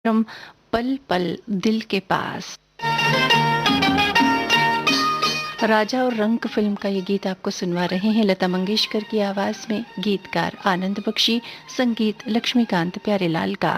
कार्यक्रम पल पल दिल के पास। राजा और रंक फिल्म का ये गीत आपको सुनवा रहे हैं लता मंगेशकर की आवाज में, गीतकार आनंद बख्शी, संगीत लक्ष्मीकांत प्यारेलाल का।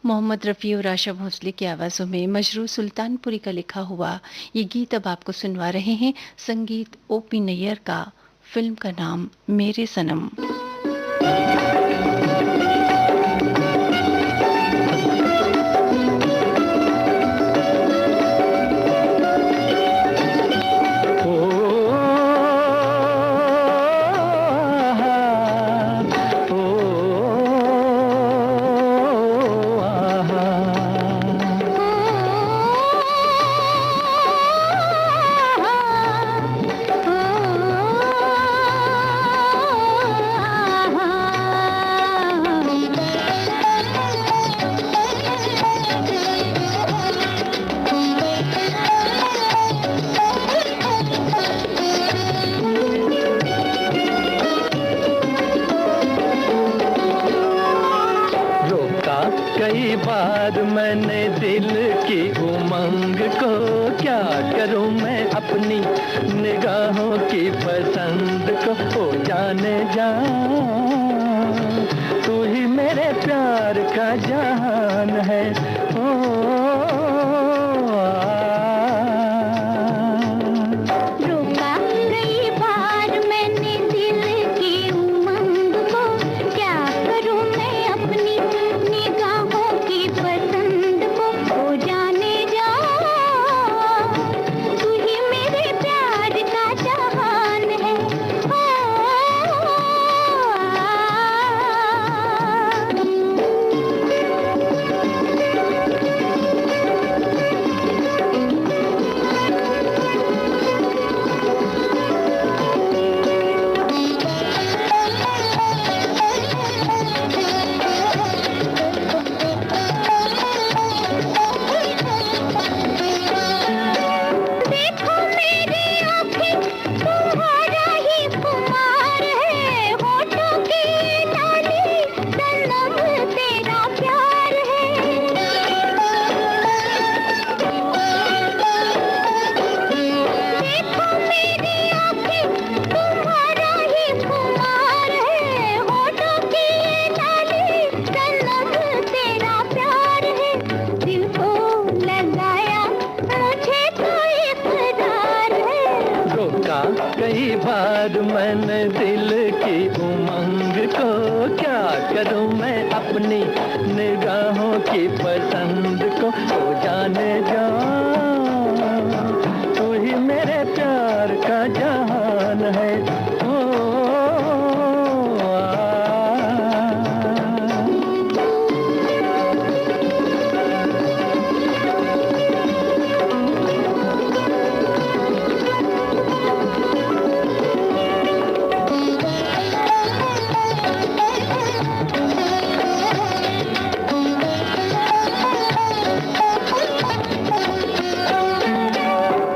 मोहम्मद रफ़ी और आशा भोसले की आवाज़ों में मजरू सुल्तानपुरी का लिखा हुआ ये गीत अब आपको सुनवा रहे हैं, संगीत ओपी नैयर का, फिल्म का नाम मेरे सनम। कई बार मैंने दिल की उमंग को, क्या करूं मैं अपनी निगाहों की पसंद को। ओ जाने जा, तू ही मेरे प्यार का जहान है। रोका कई बार मैंने दिल की उमंग को, क्या करूं मैं अपनी निगाहों की पसंद को। ओ जाने जा, तू ही मेरे प्यार का जहान है। देखो मेरी आँखें, तुम्हारा ही खुमार है। होठों की लाली, सनम तेरा प्यार है। देखो मेरी आँखें, तुम्हारा ही खुमार है। होठों की लाली, सनम तेरा प्यार है। दिल को लगाया मुझे तो इकरार है। रोका कई बार मैंने दिल की उमंग को, क्या करूं मैं अपनी निगाहों की पसंद को। ओ जाने जा, तू ही मेरे प्यार का जहान है।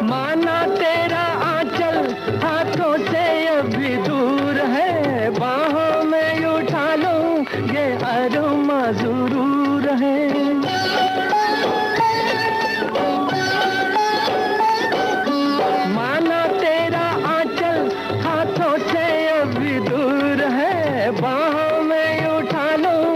माना तेरा आंचल हाथों से अभी दूर है, बाहों में उठा लूं ये अरमा जरूर है। माना तेरा आंचल हाथों से अभी दूर है, बाहों में उठा लूं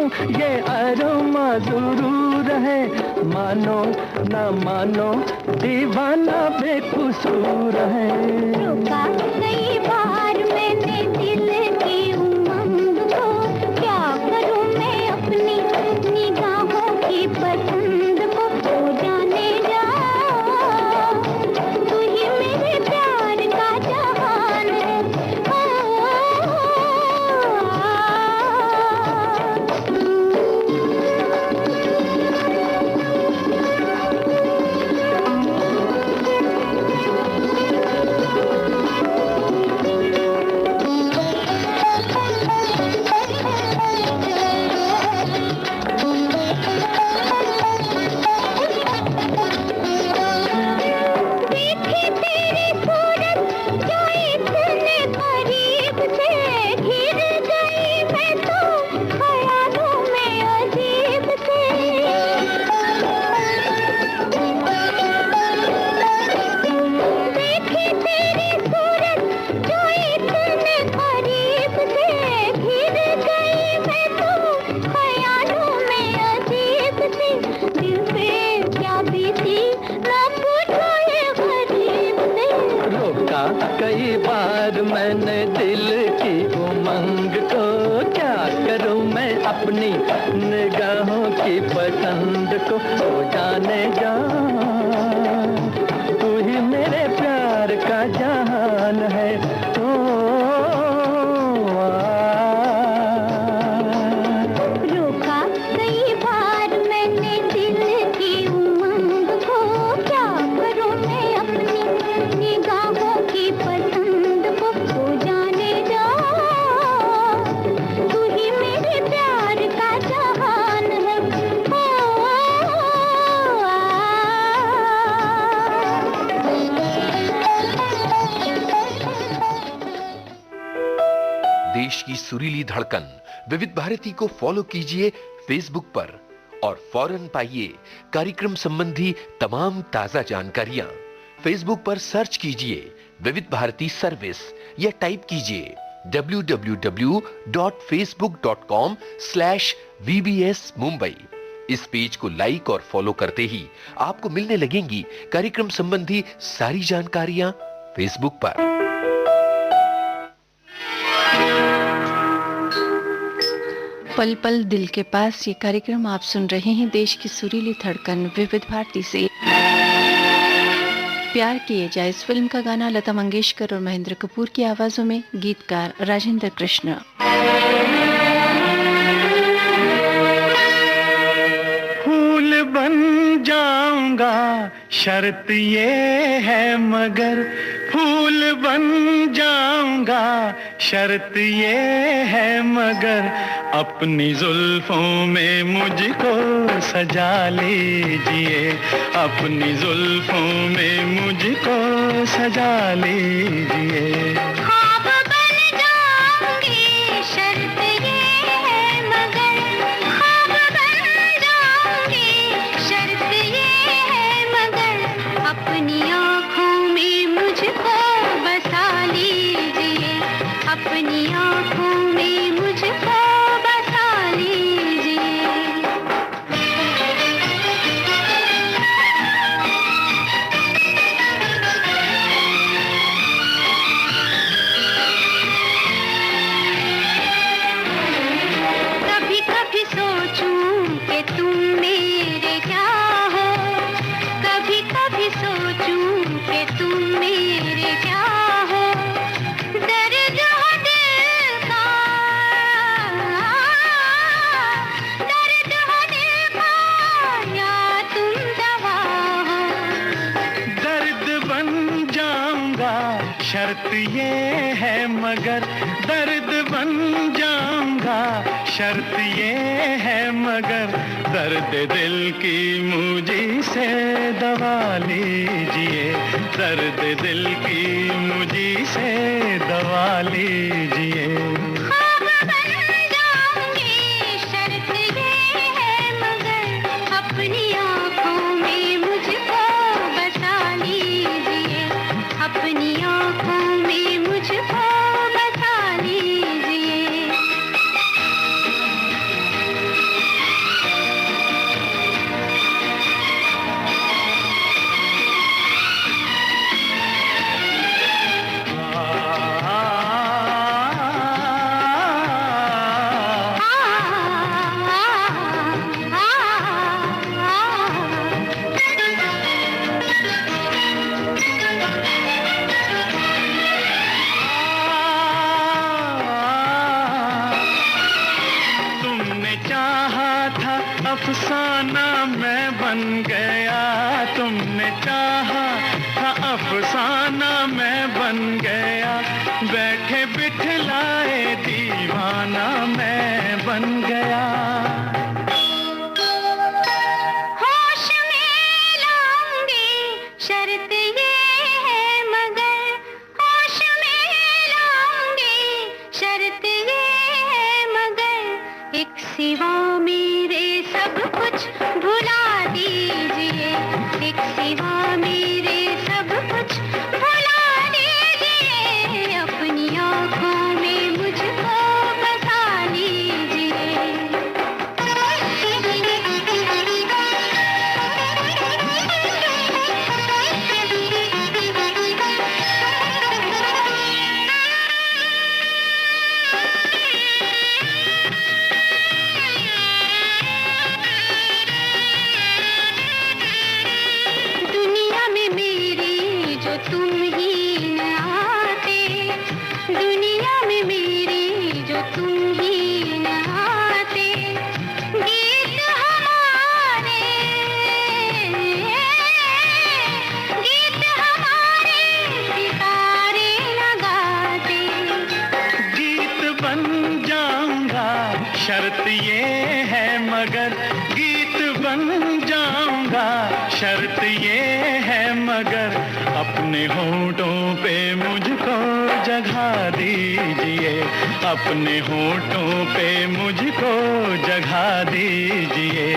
ये अरमा जरूर है। मानो ना मानो दीवाना बेकसूर है। रोका कई बार मैंने दिल की उमंग को, क्या करूं मैं अपनी निगाहों की पसंद को। ओ जाने जा, तू ही मेरे प्यार का जहान है। देखी तेरी सूरत जो इतने करीब से, घिर गई मैं तो ख्यालों में अजीब से। देखी तेरी सूरत जो इतने करीब से, घिर गई मैं तो ख्यालों में अजीब से। दिल पे क्या बीती ना पूछो ये गरीब से। रोका कई बार मैंने दिल की उमंग को, क्या करूं मैं अपनी निगाहों की पसंद को। ओ जाने जा, तू ही मेरे प्यार का जहान है। रोका कई बार मैंने दिल की उमंग को, क्या करूं मैं अपनी निगाहों की पसंद को। ओ जाने जा, तू ही मेरे प्यार का जहान है। देश की सुरीली धड़कन विविध भारती को फॉलो कीजिए फेसबुक पर और फौरन पाइए कार्यक्रम संबंधी तमाम ताजा जानकारियां। फेसबुक पर सर्च कीजिए विविध भारती सर्विस या टाइप कीजिए www.facebook.com/VBS Mumbai। इस पेज को लाइक और फॉलो करते ही आपको मिलने लगेंगी कार्यक्रम संबंधी सारी जानकारियां फेसबुक पर। पल पल दिल के पास ये कार्यक्रम आप सुन रहे हैं देश की सुरीली धड़कन विविध भारती से। प्यार किए जाए इस फिल्म का गाना लता मंगेशकर और महेंद्र कपूर की आवाजों में, गीतकार राजेंद्र कृष्ण। फूल बन जाऊंगा शर्त ये है मगर, फूल बन जाऊंगा शर्त ये है मगर, अपनी जुल्फों में मुझको सजा लीजिए, अपनी जुल्फों में मुझको सजा लीजिए। ख्वाब बन जाऊंगी शर्त ये है मगर, ख्वाब बन जाऊंगी शर्त ये है मगर, अपनी आँखों में मुझको बसा लीजिए, अपनी आँखों में मुझको बसा लीजिए। कभी कभी सोचूं कि तुम मेरे क्या हो, कभी कभी सोचूं कि तुम मेरे क्या हो, दर्द हो दिल का, दर्द हो दिल का या तुम दवा हो। दर्द बन जाऊंगा शर्त ये है मगर, दर्द बन जाऊंगा शर्त ये है मगर, दर्द दिल की मुझी से दवा लीजिए, दर्द दिल की मुझी से दवा लीजिए। ख्वाब बन जाऊंगी शर्त ये है मगर, अपनी आँखों में मुझको बसा लीजिए, अपनी आँखों में मुझको बसा लीजिए। तुमने चाहा था अफसाना मैं बन गया, तुमने चाहा था अफसाना मैं बन गया, बैठे बिठलाए दीवाना मैं बन गया। होश में लाऊंगी शर्त ये है मगर, होश में लाऊंगी शर्त ये है मगर, एक सिवा मेरे सब कुछ भुला दीजिए, एक सिवा मेरे सब कुछ भुला दीजिए, अपनी आँखों में मुझको बसा लीजिए। दुनिया में मेरी जो तुम ही न आते, दुनिया में मेरी जो तुम ही न आते, गीत हमारे, गीत हमारे सितारे न गाते। गीत बन जाऊंगा शर्त ये है मगर, गीत बन जाऊंगा शर्त ये है मगर, अपने होठों पे मुझको जगह दीजिए, अपने होठों पे मुझको जगह दीजिए।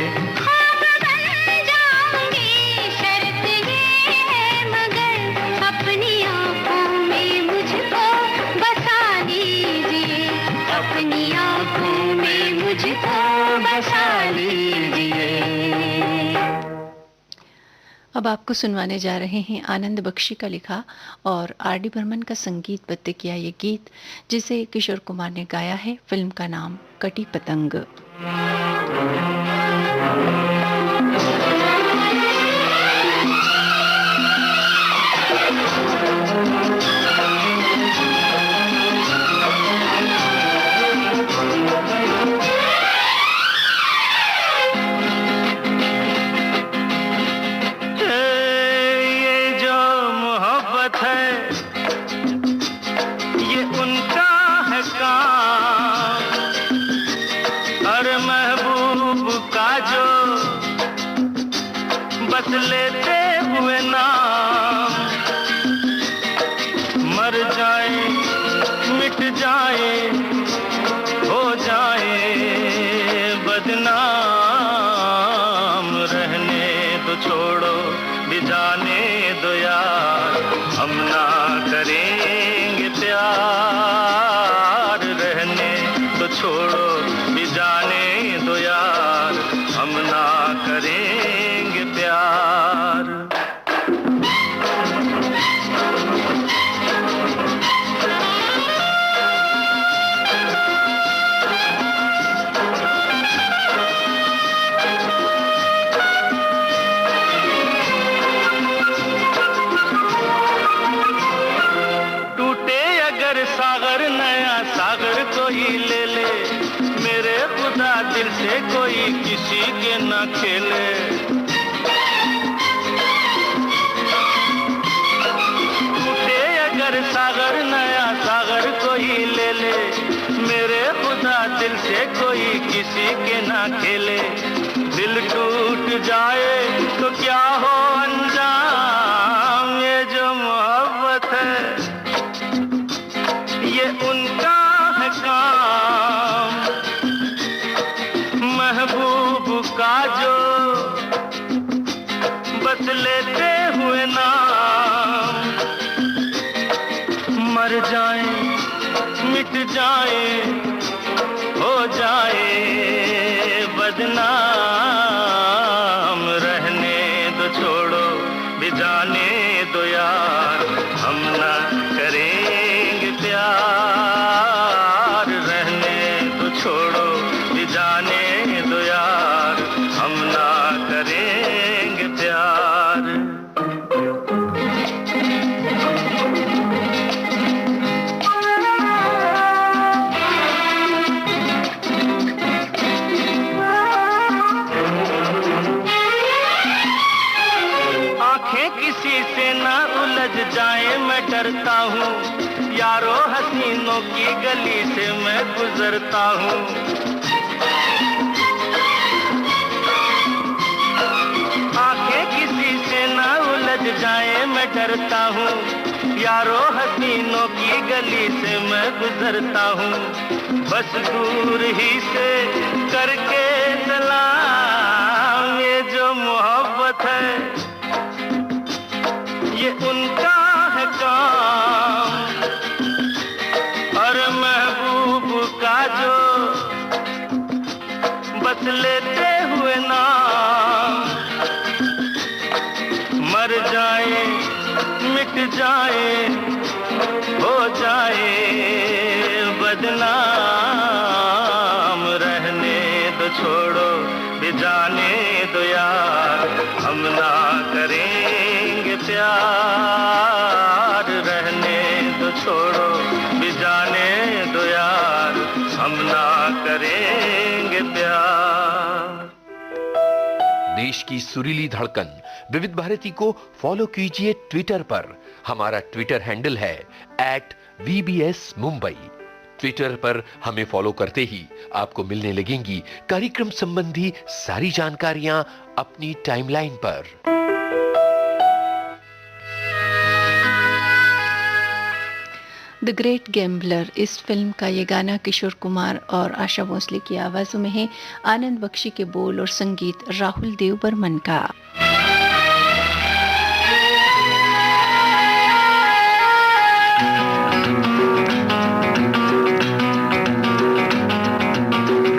लीजिए। अब आपको सुनवाने जा रहे हैं आनंद बख्शी का लिखा और आर डी बर्मन का संगीतबद्ध किया ये गीत, जिसे किशोर कुमार ने गाया है। फिल्म का नाम कटी पतंग। लेते हुए नाम मर जाए मिट जाए हो जाए बदनाम, रहने दो छोड़ो भी जाने दो यार, हम ना करेंगे प्यार। रहने दो छोड़ो भी जाने दो यार, हम ना करेंगे प्यार। टूटे अगर सागर नया सागर कोई ले ले, मेरे खुदा दिल से कोई किसी के न खेले। टूटे अगर सागर नया सागर कोई ले ले, मेरे खुदा दिल से कोई किसी के न खेले। दिल टूट जाए तो क्या हो अंजाम, ये जो मोहब्बत है ये उनका है काम। महबूब का जो बस लेते हुए नाम, मर जाए मिट जाए हो जाए बदनाम। रहने दो छोड़ो भी जाने दो यार, हम ना करेंगे प्यार। रहने दो छोड़ो भी जाने दो यार, हम ना करेंगे प्यार। आंखें किसी से ना उलझ जाए मैं डरता हूँ, यारो हसीनों की गली से मैं गुजरता हूँ। आंखें किसी से ना उलझ जाए मैं डरता हूँ, यारो हसीनों की गली से मैं गुजरता हूँ। बस दूर ही से करके सलाम, ये जो मोहब्बत है ये उनका है काम। और महबूब का जो बस लेते हुए नाम, मर जाए मिट जाए हो जाए बदनाम। रहने दो छोड़ो भी जाने दो यार, हम ना करेंगे प्यार। रहने दो छोड़ो भी जाने दो यार, हम ना करेंगे प्यार। देश की सुरीली धड़कन विविध भारती को फॉलो कीजिए ट्विटर पर। हमारा ट्विटर हैंडल है @VBSMumbai। ट्विटर पर हमें फॉलो करते ही आपको मिलने लगेंगी कार्यक्रम संबंधी सारी जानकारियां अपनी टाइमलाइन पर। द ग्रेट गैम्बलर, इस फिल्म का ये गाना किशोर कुमार और आशा भोसले की आवाज़ों में है। आनंद बख्शी के बोल और संगीत राहुल देव बर्मन का।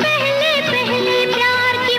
पहले पहले प्यार की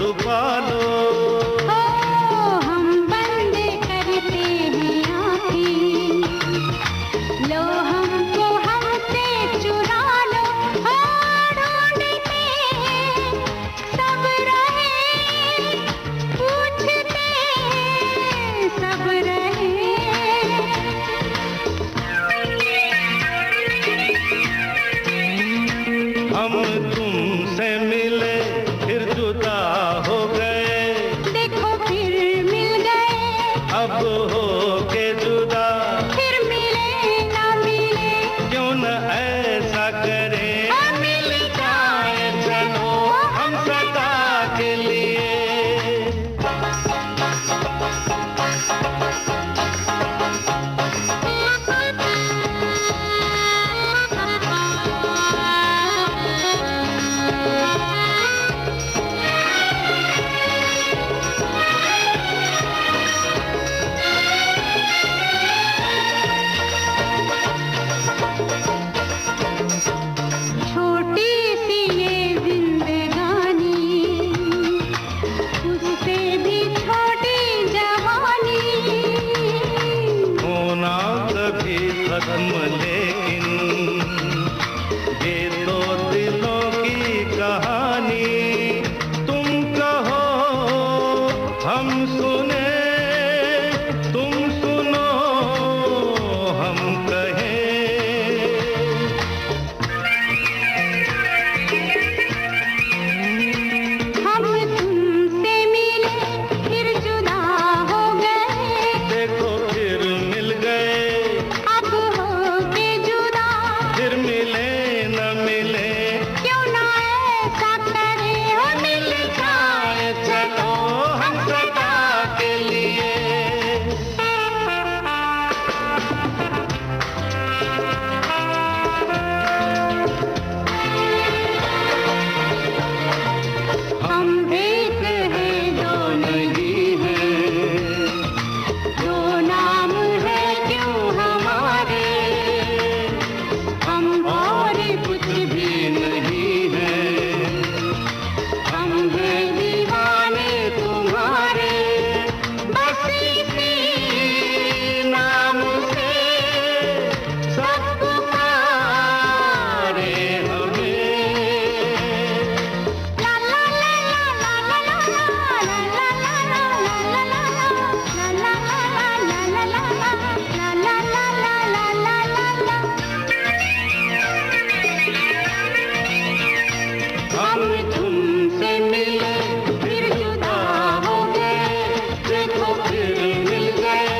हम तुमसे मिले फिर जुदा हो गए, देखो फिर मिल गए, अब हो के जुदा फिर मिले ना मिले, क्यों न ऐसा करे हम मिल जाए चलो हम सदा के लिए। छोटी सी ये जिंदगानी, उससे भी छोटी जवानी, होना कभी खत्म लेकिन ये तो दिलों की कहानी। तुम कहो हम सुने, तुम सुनो हम कहें, हम तुमसे मिले फिर जुदा हो गए, देखो फिर मिल गए, अब हो के जुदा, फिर मिले न मिले, क्यों ना ऐसा करे, हम मिल जाए चलो हम सदा के लिए। हम एक हैं दो नहीं हैं, दो नाम है क्यों हमारे, हम और कुछ भी नहीं हैं, हम हैं दीवाने तुम्हारे, बस इसी नाम से सब पुकारे हमें। La la la la la la la la la la la la la la हम तुमसे मिले फिर जुदा हो गए, देखो फिर मिल गए,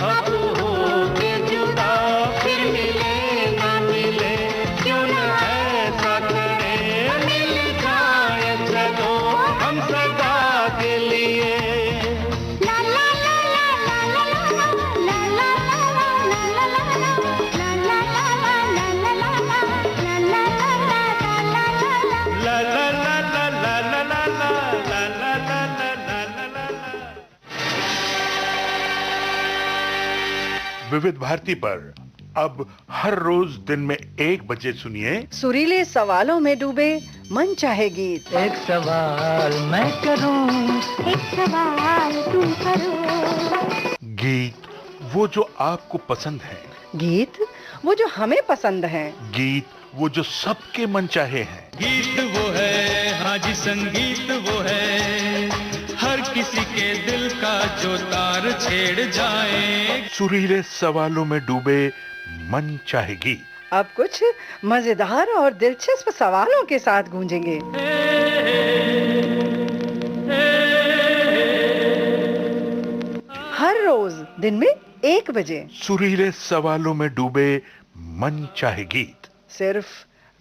अब हो के जुदा, फिर मिले ना मिले, क्यों न ऐसा करे, मिल जाए चलो हम सदा के लिए। La la la la la la la la la la la la ला ला ला ला ला ला ला ला ला ला ला ला ला ला। विविध भारती पर अब हर रोज दिन में 1 बजे सुनिए सुरीले सवालों में डूबे मन चाहे गीत। एक सवाल मैं करूं, एक सवाल तुम करो, गीत वो जो आपको पसंद है, गीत वो जो हमें पसंद है, गीत वो जो सबके मन चाहे हैं। गीत वो है, हाँ जी संगीत वो है, हर किसी के दिल का जो तार छेड़ जाए। सुरीले सवालों में डूबे मन चाहे गीत। अब कुछ मजेदार और दिलचस्प सवालों के साथ गूंजेंगे। हर रोज दिन में 1 बजे सुरीले सवालों में डूबे मन चाहे गीत, सिर्फ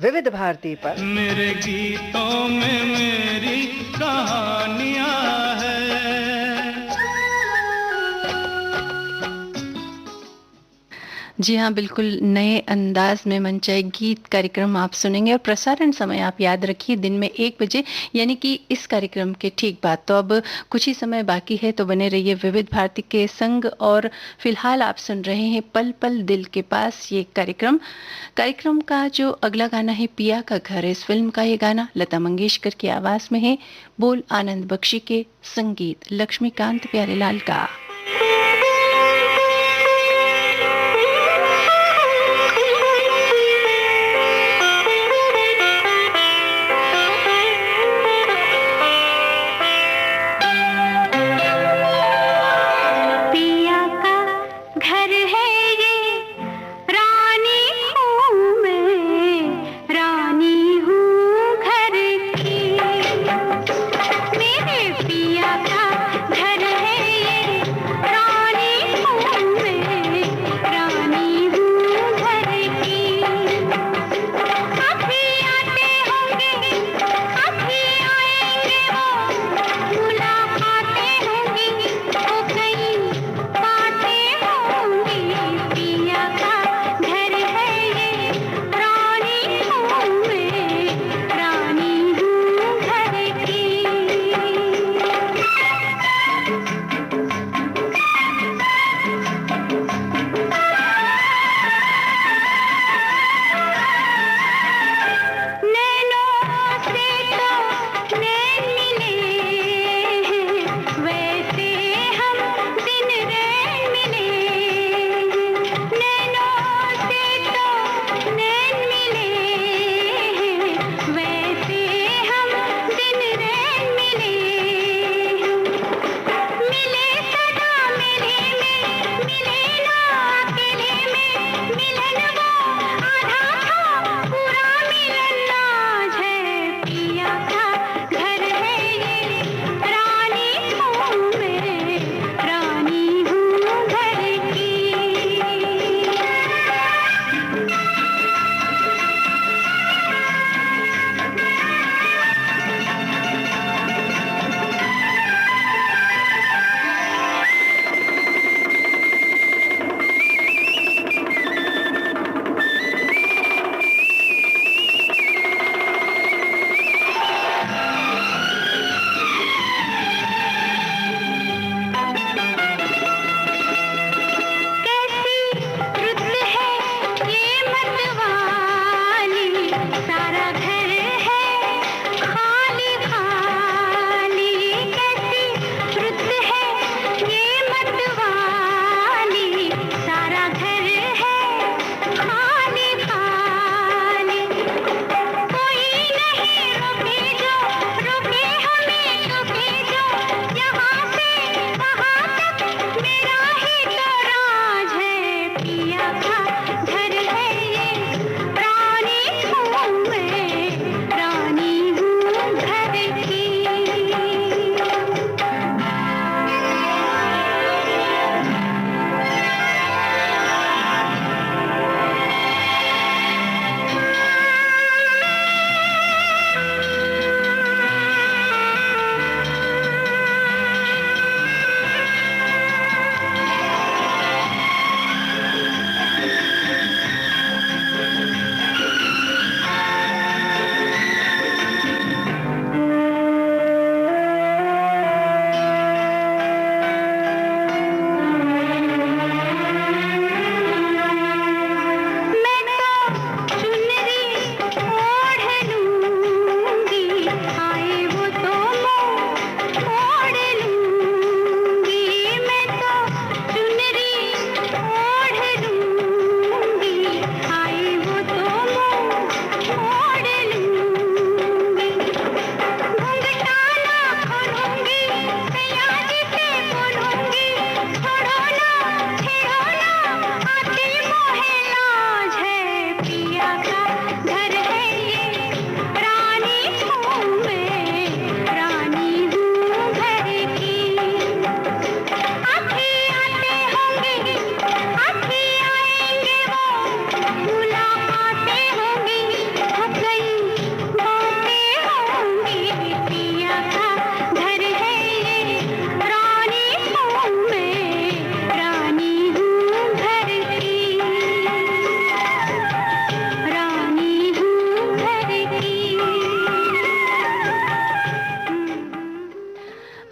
विविध भारती पर। मेरे गीतों में मेरी कहानियां हैं। जी हाँ, बिल्कुल नए अंदाज में मनचाहे गीत कार्यक्रम आप सुनेंगे और प्रसारण समय आप याद रखिए दिन में 1 बजे, यानी कि इस कार्यक्रम के ठीक बाद। तो अब कुछ ही समय बाकी है, तो बने रहिए विविध भारती के संग। और फिलहाल आप सुन रहे हैं पल पल दिल के पास ये कार्यक्रम का जो अगला गाना है पिया का घर है। इस फिल्म का ये गाना लता मंगेशकर की आवाज में है, बोल आनंद बख्शी के, संगीत लक्ष्मीकांत प्यारेलाल का। रानी हूँ मैं, रानी हूँ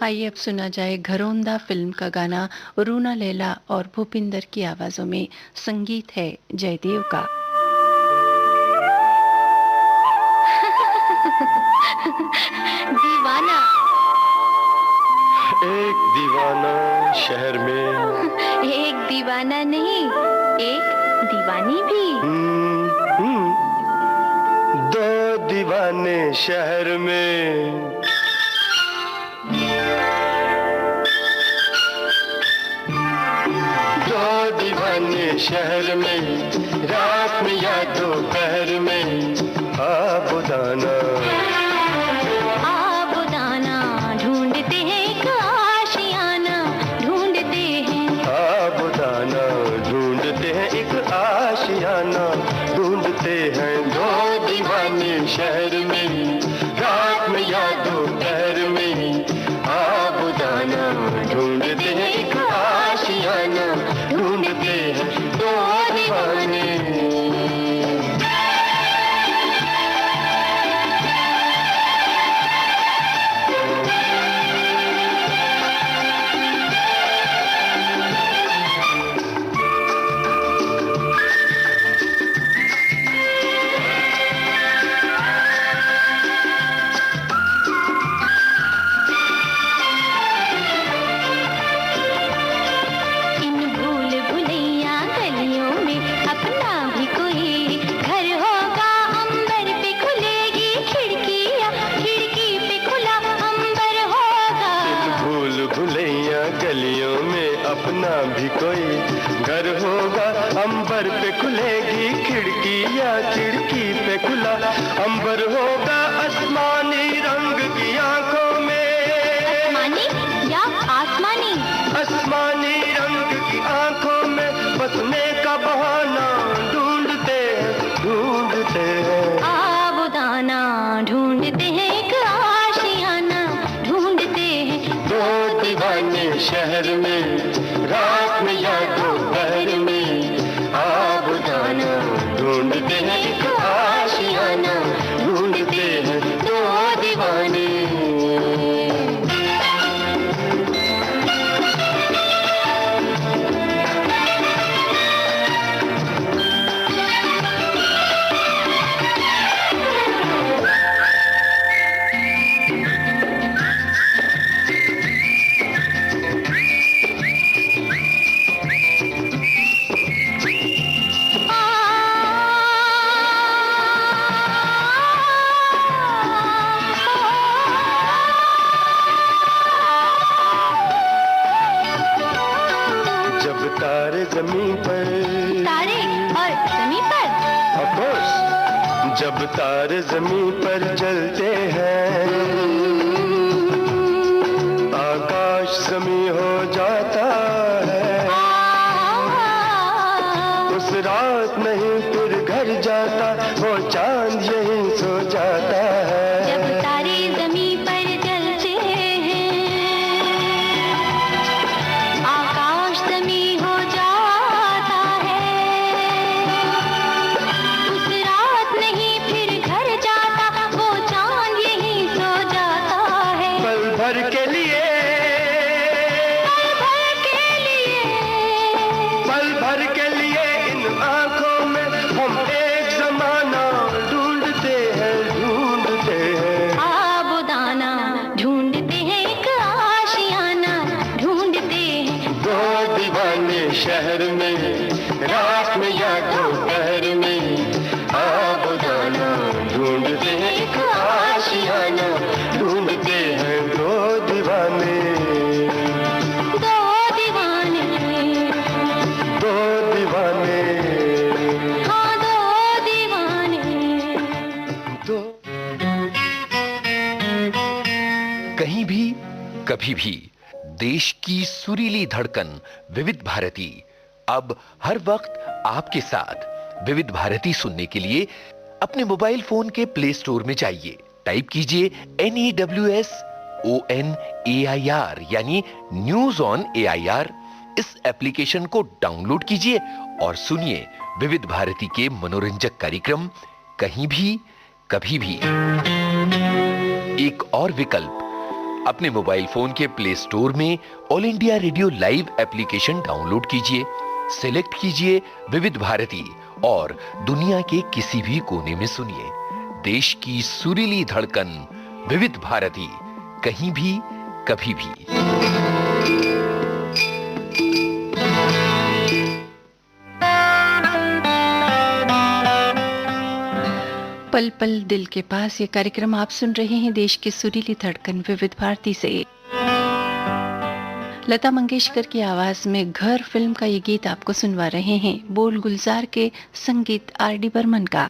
आइए अब सुना जाए घरौंदा फिल्म का गाना रूना लैला और भूपिंदर की आवाजों में। संगीत है जयदेव का। दीवाना एक दीवाना शहर में, एक दीवाना नहीं, एक दीवानी भी। दो दीवाने शहर में। दो दीवाने शहर में, रात में या दोपहर में। आबुदाना आबुदाना ढूंढते हैं एक आशियाना, ढूंढते हैं। आबुदाना ढूंढते हैं एक आशियाना, ढूंढते हैं दो दीवाने शहर में, रात में या दोपहर में। आबुदाना ढूंढते हैं एक आशियाना, ढूंढते हैं दो दीवाने। अपना भी कोई घर होगा, अंबर पे खुलेगी खिड़की या खिड़की पे खुला अंबर होगा। आसमानी रंग की आंखों में, आसमानी या आसमानी, आसमानी रंग की आंखों में बसने का बहाना ढूंढते हैं। आबुदाना ढूंढते हैं एक आशियाना, ढूंढते हैं दो दीवाने शहर में, रात में या दोपहर में। आबुदाना ढूंढते हैं एक आशियाना, ढूंढते हैं दो दीवाने। तारे जमीन पर, तारे और जमीन पर, ऑफ कोर्स। जब तारे जमीन पर चलते हैं, आकाश जमीन हो जाता है। उस रात नहीं फिर घर जाता, वो चांद यहीं सो जाता है। जब तारे जमीन पर चलते हैं, आकाश जमीन हो जाता है। उस रात नहीं फिर घर जाता, वो चांद यहीं सो जाता है। पल भर के लिए, पल भर के लिए, पल भर के लिए इन आंखों में हम एक जमाना ढूंढते हैं। आबुदाना ढूंढते हैं एक आशियाना, ढूंढते हैं दो दीवाने शहर में, रात में या दोपहर में। आबुदाना ढूंढते हैं एक आशियाना, ढूंढते हैं दो दीवाने। दो दीवाने, दो दीवाने, हाँ दो दीवाने। दो कहीं भी कभी भी देश की सुरीली धड़कन विविध भारती अब हर वक्त आपके साथ। विविध भारती सुनने के लिए अपने मोबाइल फोन के प्ले स्टोर में जाइए, टाइप कीजिए NEWS ONAIR यानी न्यूज ऑन AIR। इस एप्लीकेशन को डाउनलोड कीजिए और सुनिए विविध भारती के मनोरंजक कार्यक्रम कहीं भी कभी भी। एक और विकल्प, अपने मोबाइल फोन के प्ले स्टोर में all India radio live application download कीजिए, सिलेक्ट कीजिए विविध भारती और दुनिया के किसी भी कोने में सुनिए देश की सुरीली धड़कन विविध भारती, कहीं भी कभी भी। पल पल दिल के पास, ये कार्यक्रम आप सुन रहे हैं देश की सुरीली धड़कन विविध भारती से। लता मंगेशकर की आवाज में घर फिल्म का ये गीत आपको सुनवा रहे हैं, बोल गुलजार के, संगीत आर.डी. बर्मन का।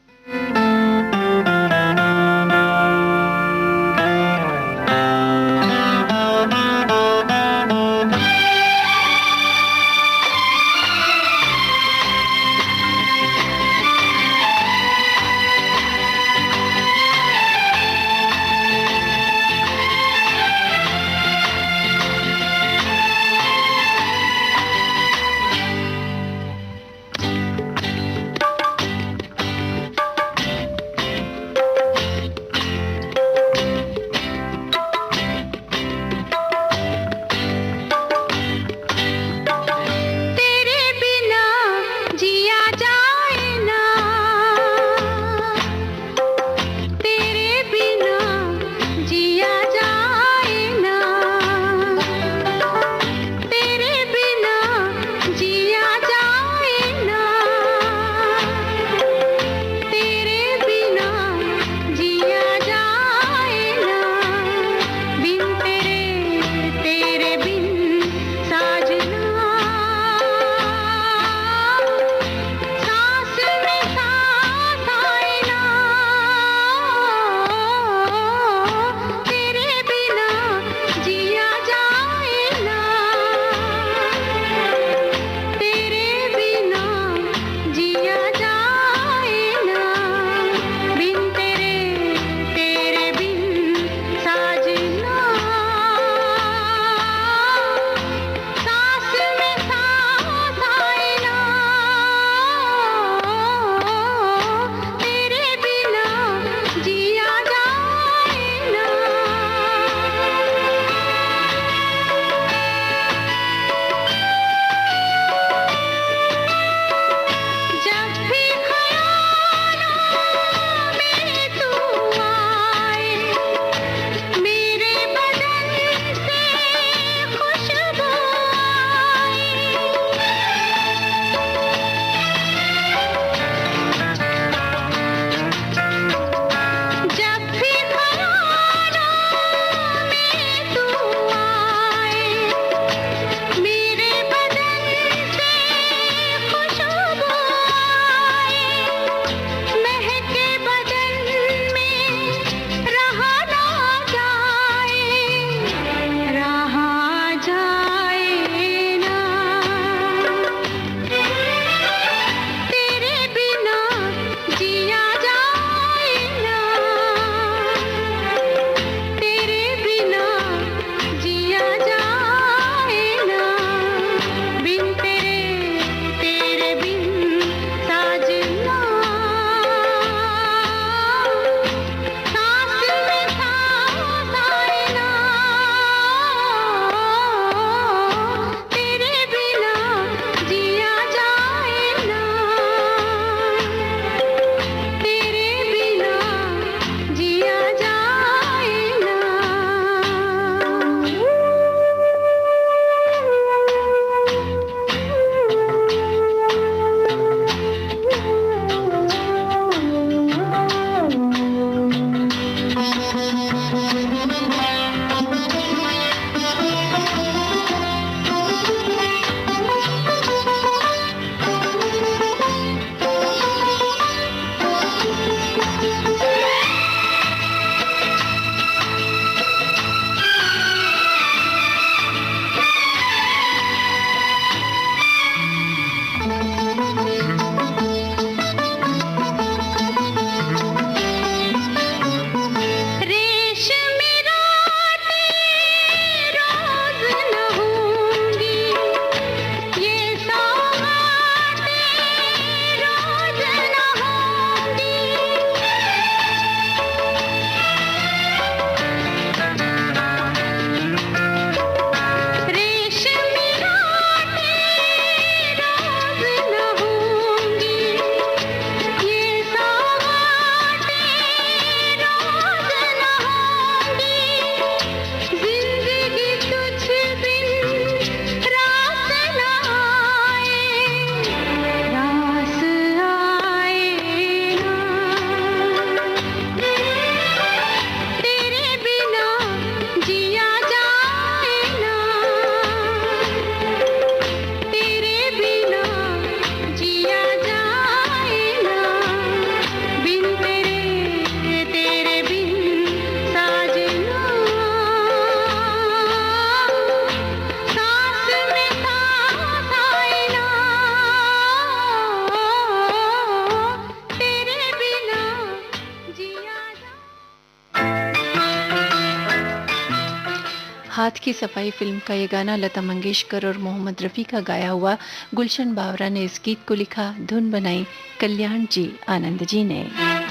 हाथ की सफाई फिल्म का ये गाना लता मंगेशकर और मोहम्मद रफ़ी का गाया हुआ, गुलशन बावरा ने इस गीत को लिखा, धुन बनाई कल्याण जी आनंद जी ने।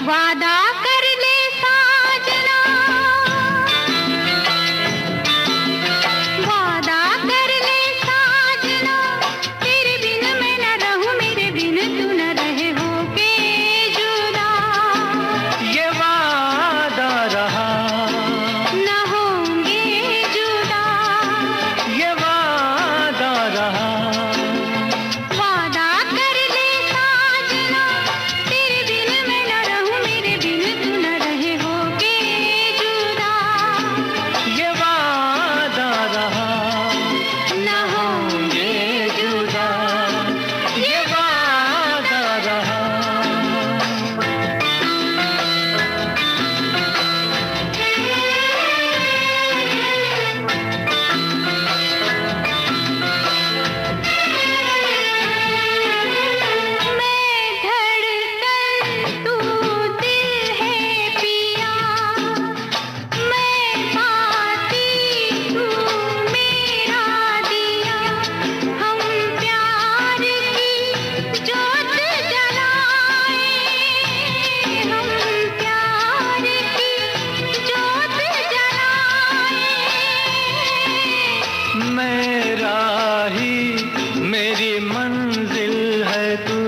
वादा कर ले साजना, वादा कर ले साजना, तेरे बिन मैं न रहूं, मेरे बिन तू न रहे हो के जुदा। ये वादा रहा न होंगे जुदा, ये वादा रहा। वादा कर ले साजना, तेरे बिन मैं न रहूं, मेरे बिन तू न रहे हो के जुदा। ये वादा रहा न होंगे जुदा, ये वादा रहा। मैं धड़कन तू दिल है पिया, मैं बाती तू मेरा दिया। हम प्यार की जोत जलाए, हम प्यार की जोत जलाए। मेरा ही मेरी मंजिल है तू,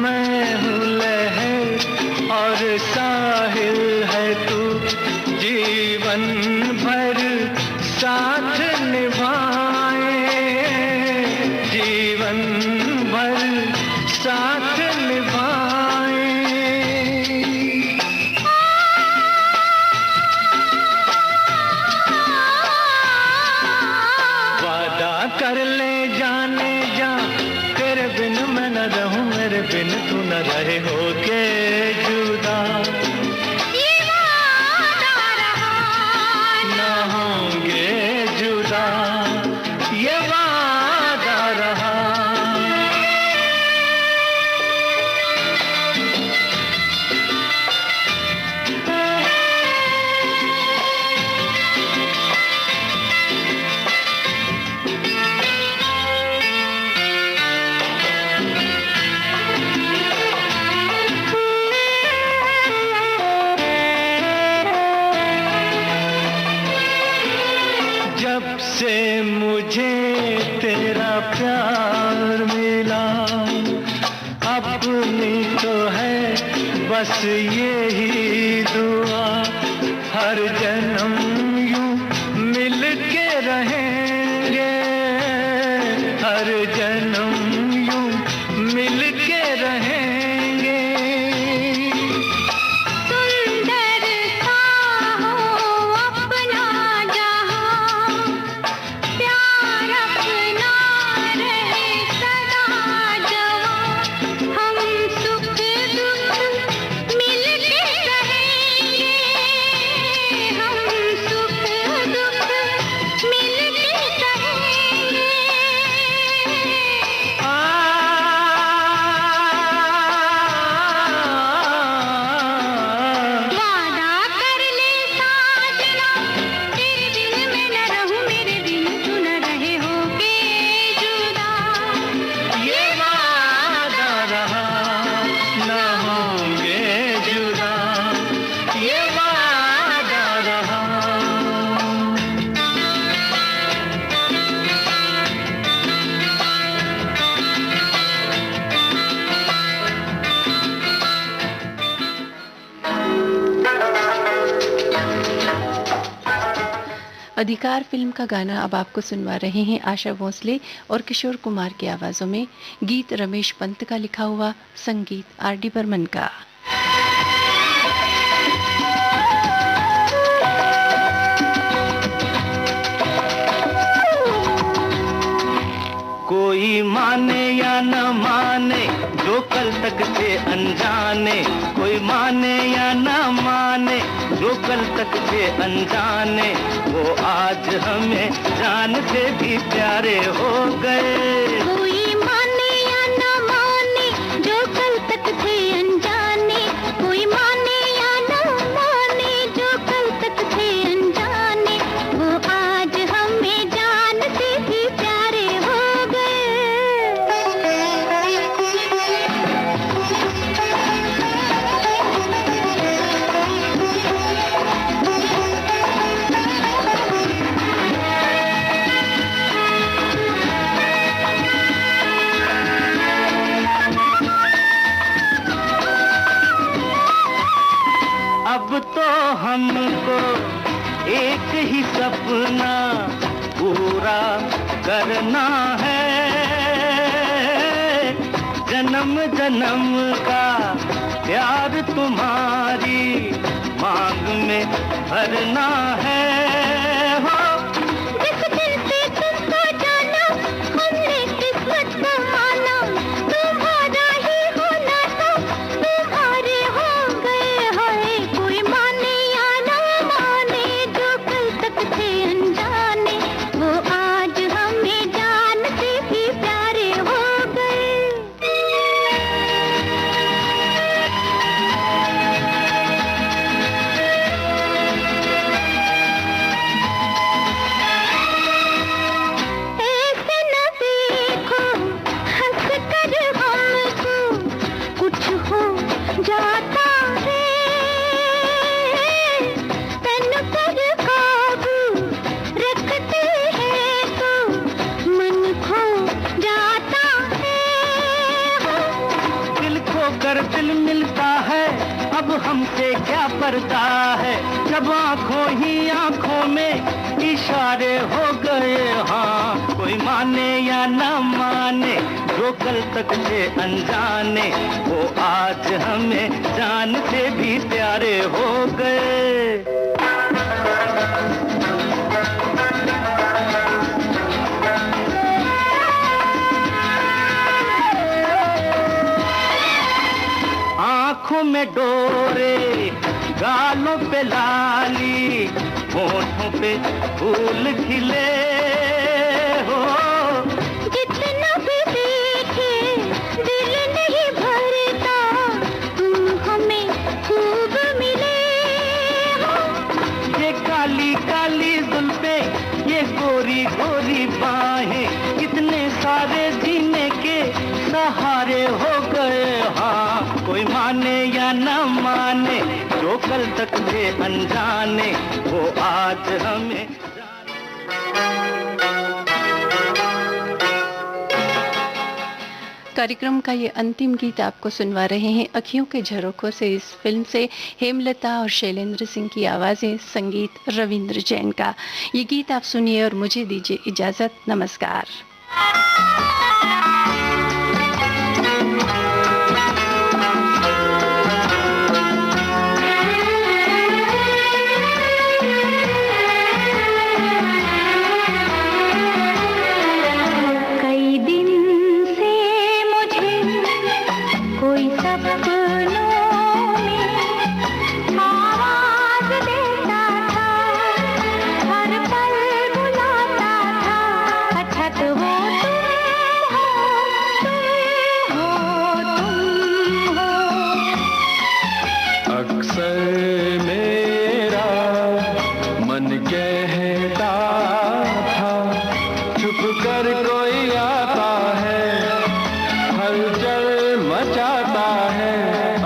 मैं हूँ लहर और साहिल है तू। जीवन भर साथ निभाए, जीवन भर साथ निभाए। वादा कर ले जाने जा, तेरे बिन मैं न रहूं, मेरे बिन तू न रहे हो के जुदा। ये वादा रहा न होंगे जुदा, ये वादा रहा। जब से मुझे तेरा प्यार मिला, अपनी तो है बस यही दुआ। हर जन्म यूं मिल के रहेंगे, हर जन्म यूं मिल के रहेंगे। सुंदर सा हो अपना जहां, प्यार अपना रहे सदा जवां। हम सुख दुख मिल के रहेंगे, हम सुख दुख मिल के रहेंगे। वादा कर ले साजना, तेरे बिन मैं न रहूं, मेरे बिन तू न रहे हो के जुदा। ये वादा रहा न होंगे जुदा, ये वादा रहा। अधिकार फिल्म का गाना अब आपको सुनवा रहे हैं आशा भोसले और किशोर कुमार की आवाजों में। गीत रमेश पंत का लिखा हुआ, संगीत आर डी बर्मन का। कोई माने या न माने जो कल तक थे अनजाने, कोई माने या न माने जो कल तक थे अनजाने, वो आज हमें जान से भी प्यारे हो गए। कोई माने या न माने जो कल तक थे अनजाने, कोई माने या न माने जो कल तक थे अनजाने, वो अब तो हमको एक ही सपना पूरा करना है, जन्म जन्म का प्यार तुम्हारी मांग में भरना है। हो जिस दिन से तुमको जाना हमने किस्मत का माना, तुम्हारा ही होना था तुम्हारे हो गए। हाय कोई माने या ना माने, जो कल तक थे अनजाने वो आज हमें जान से भी प्यारे हो गए। ऐसे न देखो हंस कर हमको, कुछ हो जाता है तन पर काबू रखते हैं तो मन खो जाता है। दिल खो कर दिल मिलता है, अब हमसे क्या पर्दा है, जब आंखों ही आंखों में इशारे हो गए। हाँ कोई माने या ना माने, जो कल तक थे अनजाने वो आज हमें जान से भी प्यारे हो गए। आँखों में डोरे, गालों पे लाली, होठों पे फूल खिले हो। जितना भी देखे दिल नहीं भरता, तुम हमें खूब मिले हो। ये काली काली जुल्फे, ये गोरी गोरी बाहें, इतने सारे जीने के सहारे हो गए। हाँ कोई माने या न माने, जो कल तक थे अनजाने वो आज हमें कार्यक्रम का ये अंतिम गीत आपको सुनवा रहे हैं अखियों के झरोखों से इस फिल्म से हेमलता और शैलेंद्र सिंह की आवाज़ें, संगीत रविंद्र जैन का। ये गीत आप सुनिए और मुझे दीजिए इजाज़त। नमस्कार। कई दिन से मुझे कोई सपनों में आवाज देता था, हर पल बुलाता था। अच्छा तो वो तुम हो। अक्सर मेरा मन कहता था, छुप कर कोई आता है, हलचल मचाता है।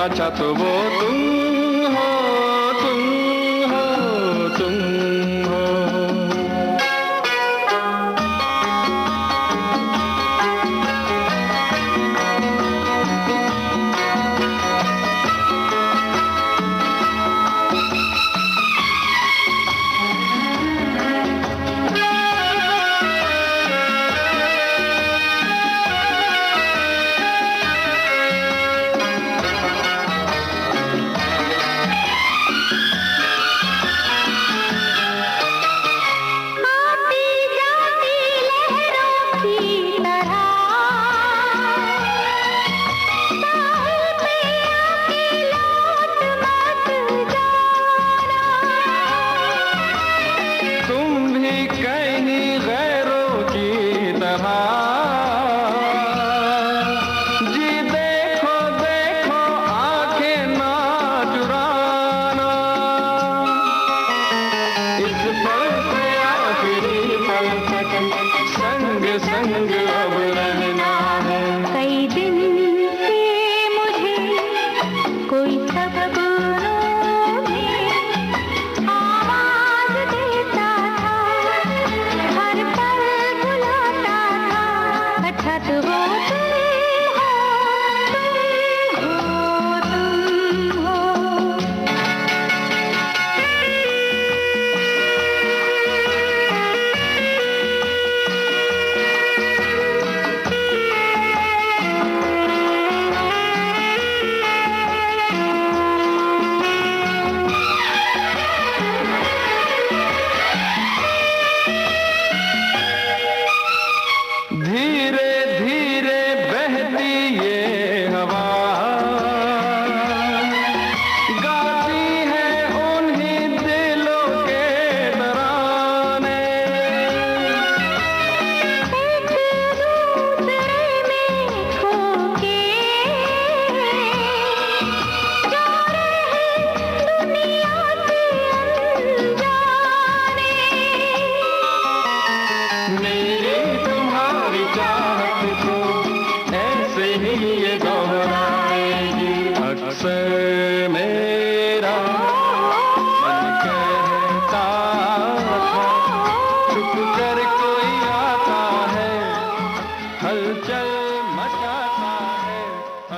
अच्छा तो वो तुम हो, तुम हो, तुम हो।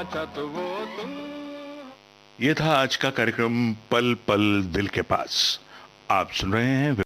छत वो तुम। ये था आज का कार्यक्रम पल पल दिल के पास। आप सुन रहे हैं